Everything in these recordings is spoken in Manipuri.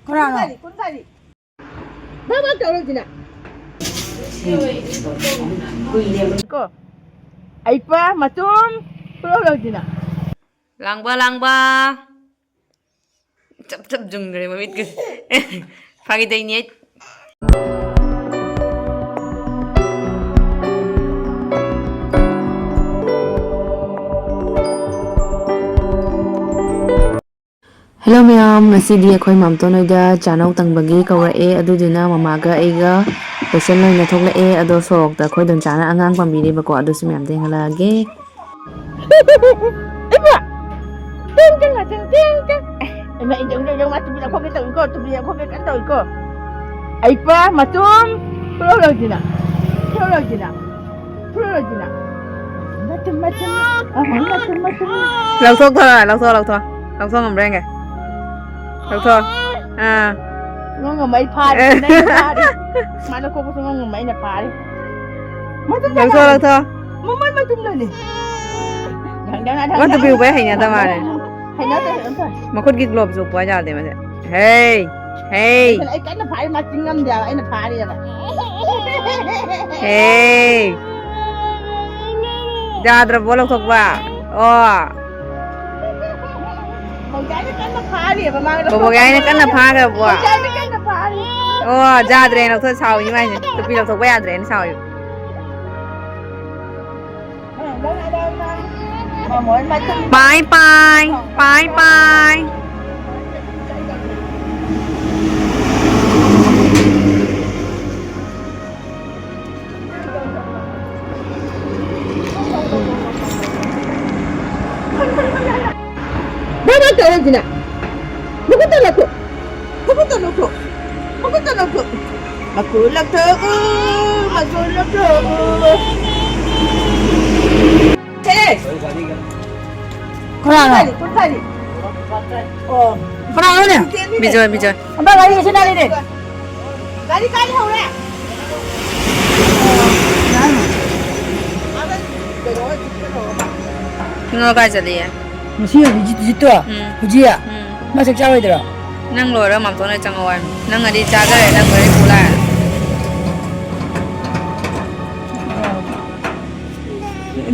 Kunari. Mama tahu tidak? Ko. Aipa macam pulau tidak. Langba. Cep jung dari mamit ke. Pagi dah ini. Hello ma'am, Ngasigi akhoi Mamton Hoida Chaknau Tangbagi kaura'e aduduna mamaga aiga patient loina thokla'e ado sorokta akhoi Doncha na angang pambiribako adusu ma'am tenghalage. Ibu. Ting. Ema injong matu bila kau kita ikut, tu bila kau kita tahu ikut. Aipa macam pulau tidak. Macam. Langsung ngomong ke? Langsung. Ngomong mai pari. Mana kau pun ngomong mai nak pari. Langsung. Mama macam ni. Jangan. What tu biar hanya tamar. Hanya tu. Makut gig globe tu puas jadi macam. Hey. Ai kan nak pari macam ngam dia, ai nak pari apa? Hey. Jangan bolong sokba. Oh. Bogay kan na phaga bua. Oh, jadre na to sao ni mai. Tu pi lo to ba jadre ni sao yu. Bye. Mama tahu tidak? Aku tak nak. Aku nak tu. Kunari. Oh. Pernah ni? Bijak. Abang lari ke sana ni. Lari kali hau le. Tengok kau jadi ya. Mesti jitu ah. Puji ah. Masuk cawe tu. Nang luar Mamton na cangawan. Nang ada jaga nang beri pula.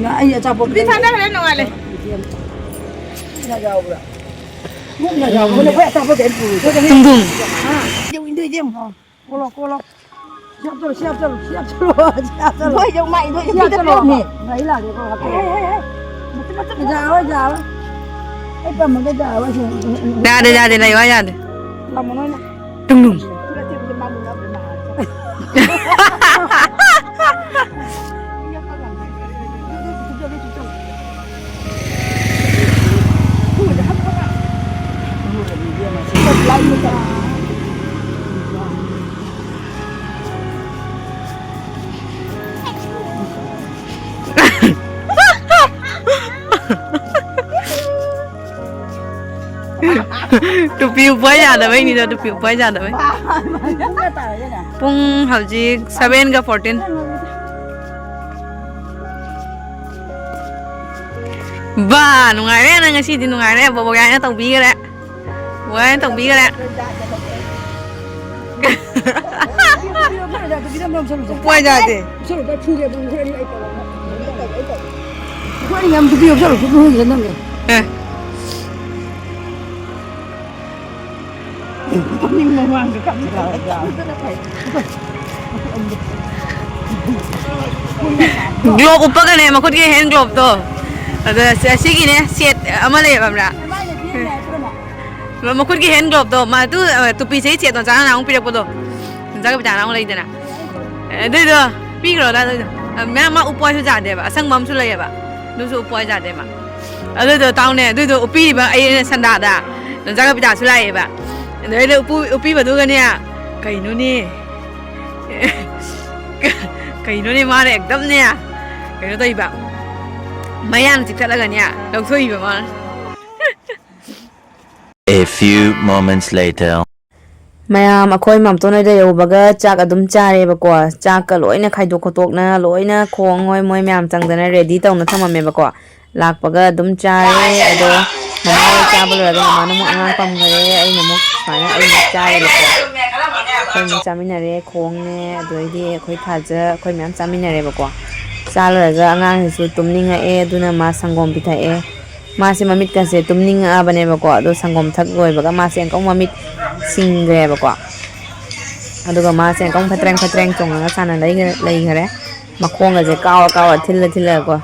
Nak ayah capok. Di sana ada nong ale. Nak jauh pula. Nak jauh. Boleh buat capok ke ibu. Tunggung. Diam. Kolok. Siap terus. Boleh jauh mai. Siap terus ni. Baiklah dia kau. Macam jauh. Apa mana jauh sih? Dah ada lagi ada. Lama mana? Tunggung. Tupi upaya ada baik ni dah tupi upaya ada baik. Pung halji 7 ke 14. Ba, nungai na Ngasigi nungai na bawa gaya tau bi le. Wah, tau bi le. Upaya jadi. Globe uppa ka ne makut ke hand globe to ada Sidi ne set amale bamra makut ke hand globe to ma tu tupi sei set to jana na ong pirak to jaga bi jana ong lai dana dei do pi gro da dei ma uppa su ja de ba sang mam su lai ba du su uppa ja de ma ado do taung ne dei do upi ba ai Sandha da jaga bi ja su lai ba dei do upi ba du ga ne kai nu ni kai nu ni ma le ekdam ne kai nu tai ba mayan chik chala ga ne lok thoi ba ma A few moments later. Mayam akhoi Mamton Hoida yobaga chak adum chare bako chak ka loina khaidok khotok na loina khong ngoi moi myam changdana ready tawna thamame bako lakpaga adum chare ado Mama chaba lura ga mama mo angang pamgare ai na mo sana ai chai le ko khoi mi chaminare khong ne adoidi khoi thaja khoi myam chaminare ba ko cha lura ga angang su tumninga e aduna ma sangom pitha e ma se mamit ka se tumninga bane ba ko ado sangom thak loi ba ga ma se kong mamit singre ba ko aduga ma se kong phatreng chonga sana lai gare makhong ga je kaw thil ko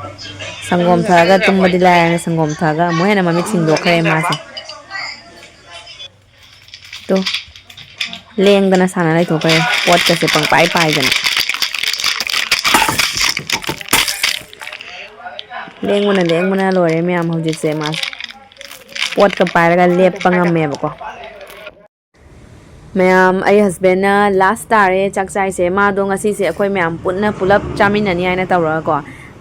sangom thaga tumadi la sangom thaga mohena mami thingdo khare ma se to leng dana sana lai to kare pot ka se pang pai dana leng mana lore me am hojik se ma pot ka pai ga lep pangam me ba ko ma'am I husband last तारे चक चाई से मा दो ngasi se akhoi ma'am punna pulap chaminani aina tawra ko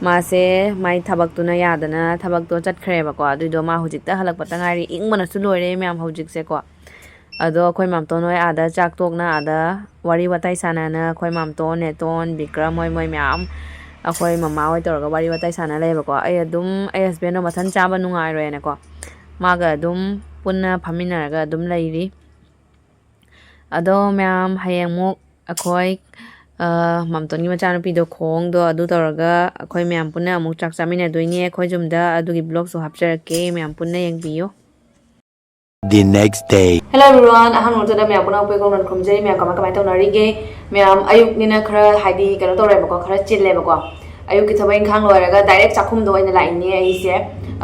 ma se mai thabak tuna yadana thabak to chatkhre ba ko adu do ma hujik ta halak patangari ingmana su loire ma'am hujik se ko ado akhoi mam to noi ada chak tok na ada wari watai sana na akhoi mam to ne ton bikram moi ma'am akhoi mama oi tor ga wari watai sana le ba ko ai adum ai husband no mathan chaba nungai ro na ko ma ga adum punna phamina ga adum lairi ado ma'am hayang mok akhoi mamton gi machanu pi do khong do adu toraga akhoi ma'am punna amuk chak chamina doine akhoi jumda adugi blog so hapcharake ma'am punna yengbiyo The next day. Hello everyone ahan urtada ma'am punna pe kong ran khumjai ma'am kama tawnari ge ma'am ayuk nina khara haidi kano tore ba ko khara chille ba ko ayuk ki thabai khang loiraga direct chakhum do ina lai ni ai se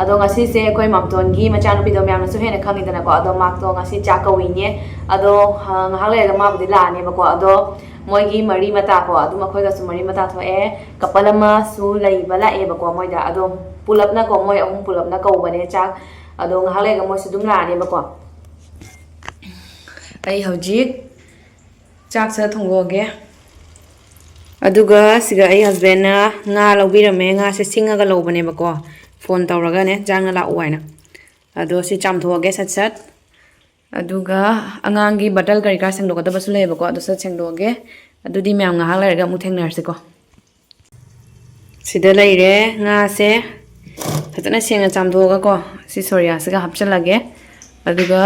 ado ngasi se akhoi mamton gi machanu pi do ma'am na su hena khangi dana ko ado mak to ngasi chakawi ni ado ngahale ga ma budi la ni ba ko ado moigi mari mata ko adu makhoi ga su mari mata tho e kapalama su lai bala e ba ko moi da ado pulap na ko moi ahum pulap na ko bane chak ado ngahale ga moi su dum la ni ba ko ai hojik chak sa thonggo ge aduga siga ai husband na nga lobirame nga se singa ga lobane ba ko phone tawraga ne jang la uaina ado si chamthoge sat aduga angangi batal kari ka sengdo ka basu le ba ko ado sat sengdoge adudi myam nga hal ga mu thengnar se ko sida leire nga se fatana senga chamthoga ko si soria se ga hapchalage aduga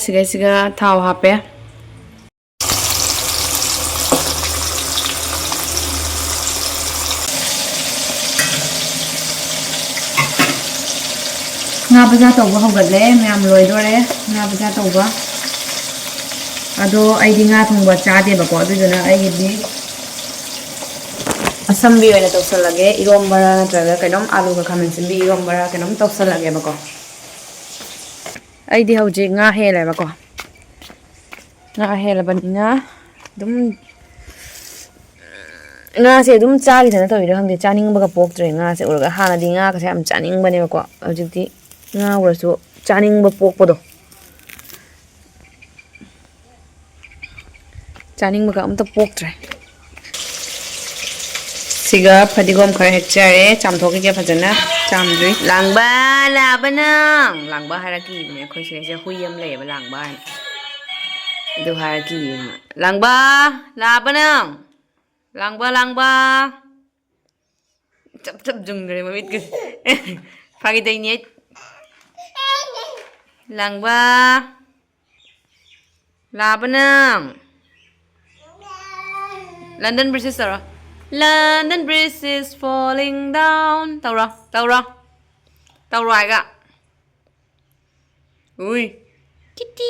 siga thau hape nga baja tawba hogadle ma'am loi dore nga baja tawba ado ai di nga thongba chade ba ko adu jana ai gi assembly oina tawsalage irombara natraga kainom alu ka khamen simbi irombara kainom tawsalage ba ko ai di hauji nga hele ba ko nga hele banina dum nga se dum chagi thana tawira hangde chaning ba ka pok tre nga se urga hana di nga ka se am chaning bane ba ko hojikti nga urasu chaning ba pok podo chaning ba ka am ta pok tre siga phadigom khare hechare chamthoki ke phajana chamdri langba langba haraki ne khoi se huyam le ba langba du haraki langba langba chap jung gare mamit ke phagi dai ne langba London Bridge is London Bridge is falling down tawra ga ui kitty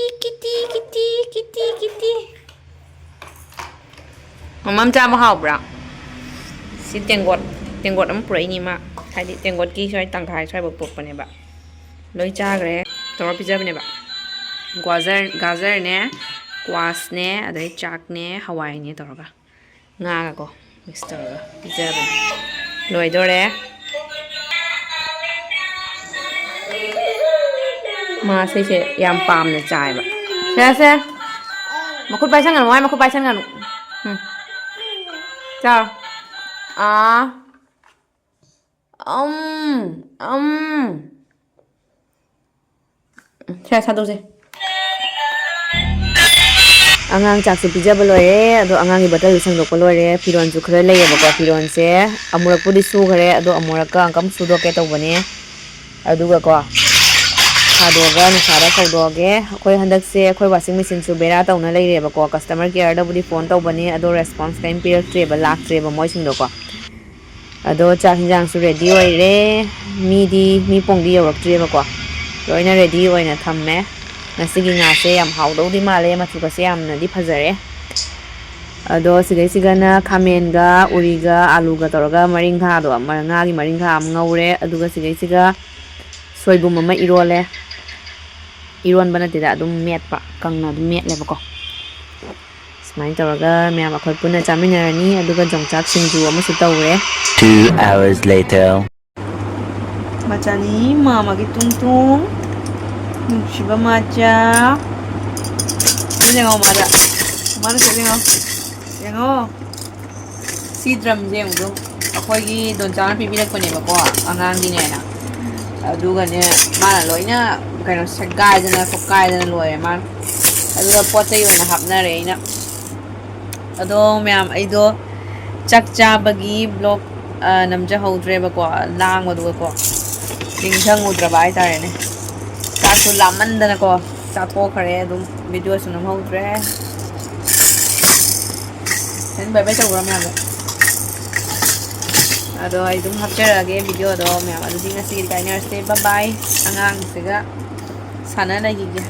mamam cha ma hau bra si tengot am prai ni ma haidi tengot ki soi tang khai soi bok bane ba loi cha gre tawra pizza bane ba gajar ne kwas ne adai chak ne hawai ne tawra nga ga ko mix tawra pizza bane loi dore ma se yam pam ne chai ba se makut bai sang kan chào sao sih angang chak se pizza balore ado angang gi batal sang dok balore firon ju khare lei ba ko firon se amurak pudi su khare ado amurak ka angkam su do ke to bane ꯑꯗꯨꯒꯀꯣ ꯊꯥꯗꯣꯛꯑꯒ ꯅꯨꯡꯁꯥꯗ ꯐꯧꯗꯣꯛꯑꯒꯦ ꯑꯩꯈꯣꯏ ꯍꯟꯗꯛꯁꯦ ꯑꯩꯈꯣꯏ ꯋꯥꯁꯤꯡ ꯃꯦꯆꯤꯟꯁꯨ ꯕꯦꯔꯥ ꯇꯧꯅ ꯂꯩꯔꯦꯕꯀꯣ ꯀꯁꯇꯃꯔ ꯀꯦꯌꯔꯗꯕꯨꯗꯤ ꯐꯣꯟ ꯇꯧꯕꯅꯤ ꯑꯗꯣ ꯔꯦꯁꯄꯣꯟꯁ ꯀꯔꯤꯝ ꯄꯤꯔꯛꯇ꯭ꯔꯦꯕ ꯂꯥꯛꯇ꯭ꯔꯦꯕ ꯃꯣꯏꯁꯤꯡꯗꯣꯀꯣ ꯑꯗꯣ ꯆꯥꯛ ꯍꯤꯟꯖꯥꯡꯁꯨ ꯔꯦꯗꯤ ꯑꯣꯏꯔꯦ ꯃꯤ ꯄꯣꯡꯗꯤ ꯌꯧꯔꯛꯇ꯭ꯔꯤꯑꯕꯀꯣ ꯂꯣꯏꯅ ꯔꯦꯗꯤ ꯑꯣꯏꯅ ꯊꯝꯃꯦ ꯉꯁꯤꯒꯤ ꯉꯥꯁꯦ ꯌꯥꯝ ꯍꯥꯎꯗꯧꯗꯤ ꯃꯥꯜꯂꯦ ꯃꯆꯨꯒꯁꯦ ꯌꯥꯝꯅꯗꯤ ꯐꯖꯔꯦ ꯑꯗꯣ ꯁꯤꯗꯩꯁꯤꯒꯅ ꯈꯥꯃꯦꯟꯒ ꯎꯔꯤꯒ ꯑꯥꯂꯨꯒ ꯇꯧꯔꯒ ꯃꯔꯤꯡꯈꯥꯗꯣ ꯉꯥꯒꯤ ꯃꯔꯤꯡꯈꯥ ꯑꯃ ꯉꯧꯔꯦ ꯑꯗꯨꯒ ꯁꯤꯗꯩꯁꯤꯒ ꯁꯣꯏꯕꯨꯝ ꯑꯃ ꯏꯔꯣꯜꯂꯦ 이런 바나데다 ꯑꯗꯨꯝ ꯃꯦꯠꯄ ꯀꯪꯅ ꯑꯗꯨꯝ ꯃꯦꯠꯂꯦꯕꯀꯣ ꯁꯨꯃꯥꯏꯅ ꯇꯧꯔꯒ ꯃꯌꯥꯝ ꯑꯩꯈꯣꯏ ꯄꯨꯟꯅ ꯆꯥꯃꯤꯟꯅꯔꯅꯤ ꯑꯗꯨꯒ ꯌꯣꯡꯆꯥꯛ ꯁꯤꯡꯖꯨ ꯑꯃꯁꯨ ꯇꯧꯔꯦ 2 hours later ꯃꯆꯥꯅꯤ ꯃꯥꯃꯥꯒꯤ ꯇꯨꯡꯇꯨꯡ ꯅꯨꯡꯁꯤꯕ ꯃꯆꯥ ꯌꯦꯡꯉꯣ ꯃꯥꯗ ꯃꯥꯅꯁꯨ ꯌꯦꯡꯉꯣ ꯁꯤ ꯗ꯭ꯔꯝꯁꯦ ꯌꯦꯡꯉꯨꯗꯣ ꯑꯩꯈꯣꯏꯒꯤ ꯗꯣꯟꯆꯥꯅ ꯄꯤꯕꯤꯔꯛꯄꯅꯦꯕꯀோ ꯑꯉꯥꯡꯒꯤꯅꯦꯅ ꯑꯗꯨꯒꯅꯦ ꯃꯥꯅ ꯂꯣꯏꯅ ꯀꯩꯅꯣ ꯁꯦꯒꯥꯏꯗꯅ ꯈꯣꯠꯀꯥꯏꯗꯅ ꯂꯣꯏꯔꯦ ꯃꯥꯅ ꯑꯗꯨꯒ ꯄꯣꯠ ꯆꯩ ꯑꯣꯏꯅ ꯍꯥꯞꯅꯔꯦ ꯑꯩꯅ ꯑꯗꯣ ꯃꯌꯥꯝ ꯑꯩꯗꯣ ꯆꯥꯛ ꯆꯥꯕꯒꯤ ꯕ꯭ꯂꯣꯛ ꯅꯝꯖꯍꯧꯗ꯭ꯔꯦꯕꯀꯣ ꯂꯥꯡꯕꯗꯨꯒꯀꯣ ꯅꯤꯡꯁꯤꯡꯉꯨꯗ꯭ꯔꯕ ꯍꯥꯏꯇꯥꯔꯦꯅꯦ ꯆꯥꯛꯁꯨ ꯂꯥꯝꯃꯟꯗꯅꯀꯣ ꯆꯥꯊꯣꯛꯈ꯭ꯔꯦ ꯑꯗꯨꯝ ꯚꯤꯗꯤꯑꯣꯁꯨ ꯅꯝꯍꯧꯗ꯭ꯔꯦ ꯕꯥꯏ ꯕꯥꯏ ꯇꯧꯕ꯭ꯔꯥ ꯃꯌꯥꯝꯗꯣ ꯑꯗꯣ ꯑꯩ ꯑꯗꯨꯝ ꯍꯥꯞꯆꯔꯛꯑꯒꯦ ꯚꯤꯗꯤꯑꯣꯗꯣ ꯃꯌꯥꯝ ꯑꯗꯨꯗꯤ ꯉꯁꯤꯒꯤꯗꯤ ꯀꯥꯏꯅꯔꯁꯦ ꯕꯥꯏ ꯕꯥꯏ ꯑꯉꯥꯡꯁꯤꯒ ꯁꯥꯟꯅ ꯂꯩꯈꯤꯒꯦ